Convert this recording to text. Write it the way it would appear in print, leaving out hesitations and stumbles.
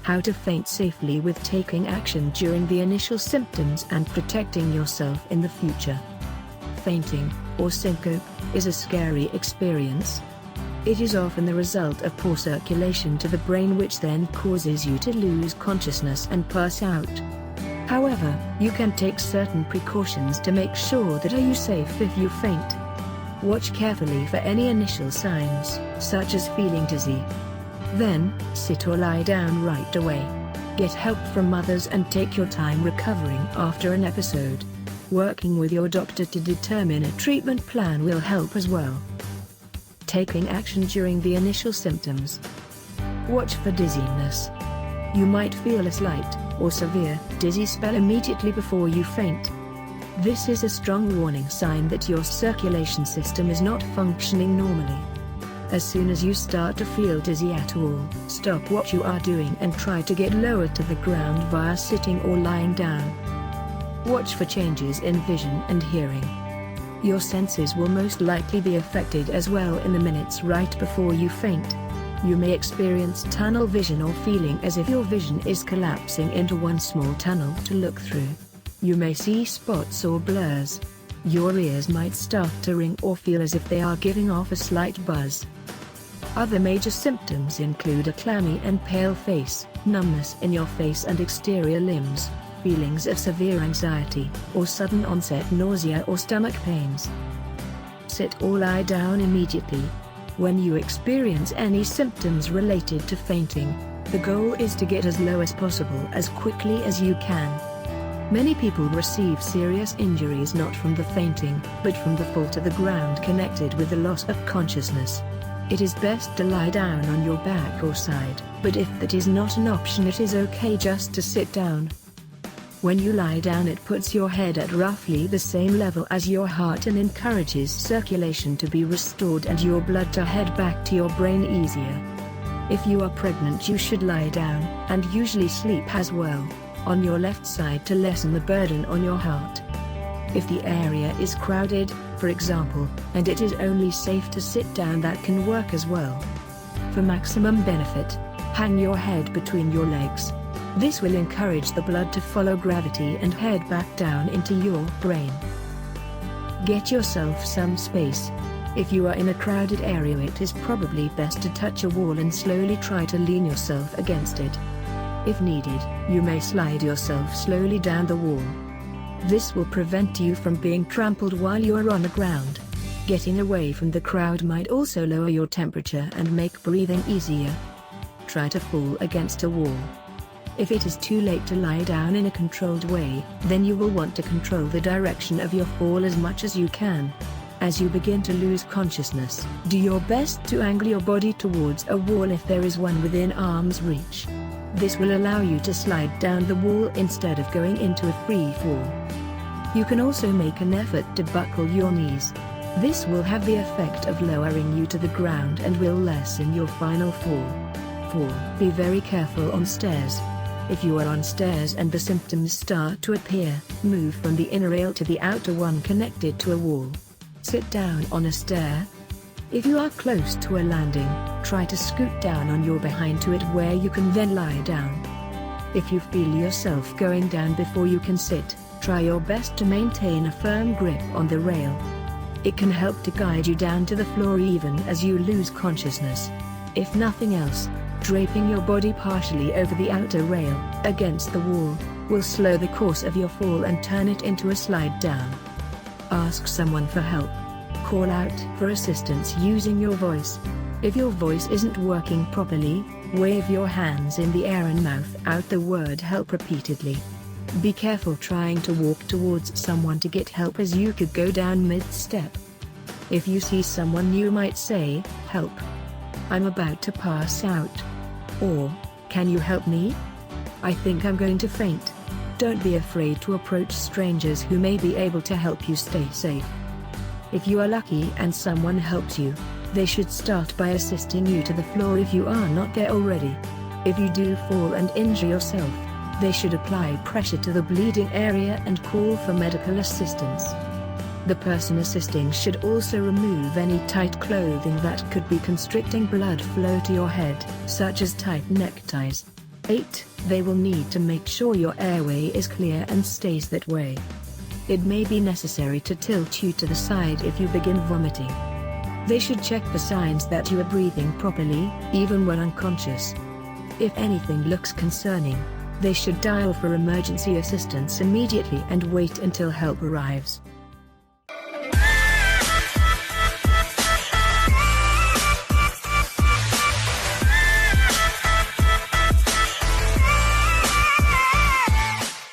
How to faint safely with taking action during the initial symptoms and protecting yourself in the future. Fainting, or syncope, is a scary experience. It is often the result of poor circulation to the brain, which then causes you to lose consciousness and pass out. However, you can take certain precautions to make sure that you are safe if you faint. Watch carefully for any initial signs, such as feeling dizzy. Then, sit or lie down right away. Get help from others and take your time recovering after an episode. Working with your doctor to determine a treatment plan will help as well. Taking action during the initial symptoms. Watch for dizziness. You might feel a slight, or severe, dizzy spell immediately before you faint. This is a strong warning sign that your circulation system is not functioning normally. As soon as you start to feel dizzy at all, stop what you are doing and try to get lower to the ground via sitting or lying down. Watch for changes in vision and hearing. Your senses will most likely be affected as well in the minutes right before you faint. You may experience tunnel vision or feeling as if your vision is collapsing into one small tunnel to look through. You may see spots or blurs. Your ears might start to ring or feel as if they are giving off a slight buzz. Other major symptoms include a clammy and pale face, numbness in your face and exterior limbs, feelings of severe anxiety, or sudden onset nausea or stomach pains. Sit or lie down immediately. When you experience any symptoms related to fainting, the goal is to get as low as possible as quickly as you can. Many people receive serious injuries not from the fainting, but from the fall to the ground connected with the loss of consciousness. It is best to lie down on your back or side, but if that is not an option, it is okay just to sit down. When you lie down, it puts your head at roughly the same level as your heart and encourages circulation to be restored and your blood to head back to your brain easier. If you are pregnant, you should lie down, and usually sleep as well, on your left side to lessen the burden on your heart. If the area is crowded, for example, and it is only safe to sit down, that can work as well. For maximum benefit, hang your head between your legs. This will encourage the blood to follow gravity and head back down into your brain. Get yourself some space. If you are in a crowded area, it is probably best to touch a wall and slowly try to lean yourself against it. If needed, you may slide yourself slowly down the wall. This will prevent you from being trampled while you are on the ground. Getting away from the crowd might also lower your temperature and make breathing easier. Try to fall against a wall. If it is too late to lie down in a controlled way, then you will want to control the direction of your fall as much as you can. As you begin to lose consciousness, do your best to angle your body towards a wall if there is one within arm's reach. This will allow you to slide down the wall instead of going into a free fall. You can also make an effort to buckle your knees. This will have the effect of lowering you to the ground and will lessen your final fall. Be very careful on stairs. If you are on stairs and the symptoms start to appear, move from the inner rail to the outer one connected to a wall. Sit down on a stair. If you are close to a landing, try to scoot down on your behind to it where you can then lie down. If you feel yourself going down before you can sit, try your best to maintain a firm grip on the rail. It can help to guide you down to the floor even as you lose consciousness. If nothing else, draping your body partially over the outer rail, against the wall, will slow the course of your fall and turn it into a slide down. Ask someone for help. Call out for assistance using your voice. If your voice isn't working properly, wave your hands in the air and mouth out the word help repeatedly. Be careful trying to walk towards someone to get help, as you could go down mid-step. If you see someone, you might say, "Help. I'm about to pass out." Or, "Can you help me? I think I'm going to faint." Don't be afraid to approach strangers who may be able to help you stay safe. If you are lucky and someone helps you, they should start by assisting you to the floor if you are not there already. If you do fall and injure yourself, they should apply pressure to the bleeding area and call for medical assistance. The person assisting should also remove any tight clothing that could be constricting blood flow to your head, such as tight neckties. 8. They will need to make sure your airway is clear and stays that way. It may be necessary to tilt you to the side if you begin vomiting. They should check for signs that you are breathing properly, even when unconscious. If anything looks concerning, they should dial for emergency assistance immediately and wait until help arrives.